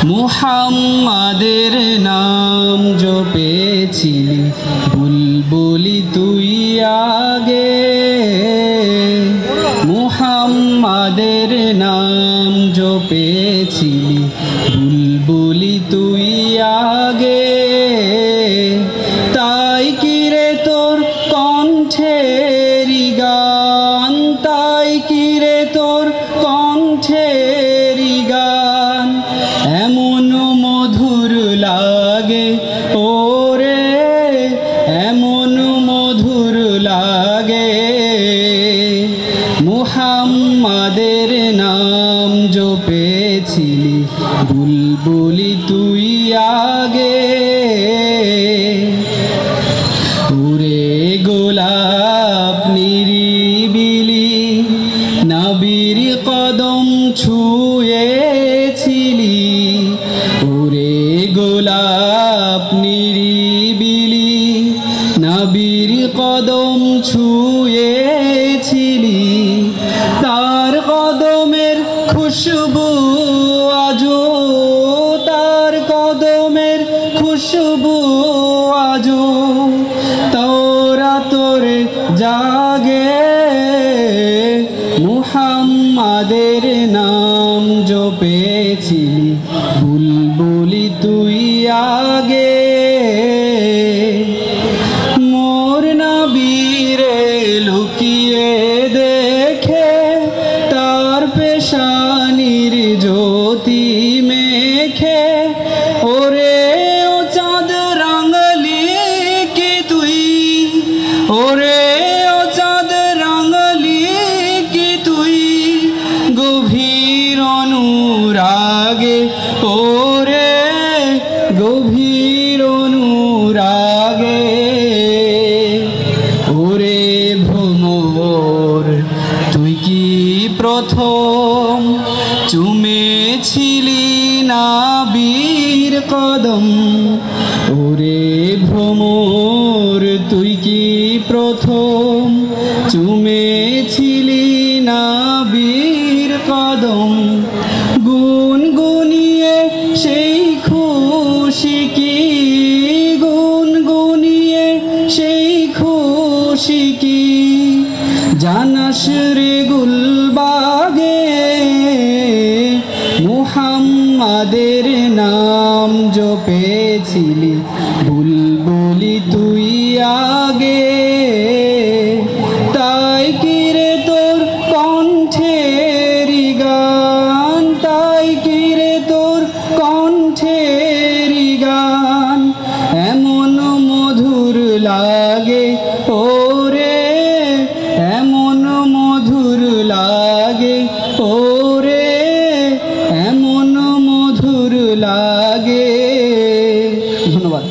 মুহাম্মাদের নাম জপেছিলি বুলবুলি তুই আগে, মুহাম্মাদের নাম জপেছিলি বুলবুলি তুই আগে। তাই কিরে তোর কণ্ঠেরি গান, তাই কিরে তোর কণ্ঠেরি গান এমন মধুর লাগে ওরে, এমন মধুর লাগে। মুহাম্মাদের নাম জপেছিলি বুলবুলি তুই আগে। উরে গোলাপ নিরিবিলি নবীর কদম ছুঁয়েছিলি, উরে গোলাপ নিরিবিলি নবীর কদম ছুঁয়েছিলি। তার কদমের খুশবু আজো, তার কদমের খুশবু আজো তোরা তোরে জাগে। মুহাম্মাদের নাম জপেছিলি বুলবুলি তুই আগে। মোর নবীরে লুকিয়ে দেখে তার পেশানির জ্যোতি মেখে, ওরে ও চাঁদ রাঙালি কি তুই, ওরে ও চাঁদ রাঙালি কি তুই গভীর অনুরাগে, ওরে গভীর অনুরাগে। ওরে ভ্রমর তুই কি প্রথম চুমেছিলি নবীর কদম, ওরে ভ্রমর তুই কি প্রথম চুমেছিলি নবীর কদম। গুনগুনিয়ে সেই খুশি কি, গুনগুনিয়ে সেই খুশি কি জানাস রে গুলবাগে। মুহাম্মাদের নাম জপেছিলি বুলবুলি তুই আগে। তাই কিরে তোর কণ্ঠেরি গান, তাই কিরে তোর কণ্ঠেরি গান এমন মধুর লাগে ওরে, এমন মধুর লাগে ওরে, এমন মধুর লাগে। ধন্যবাদ।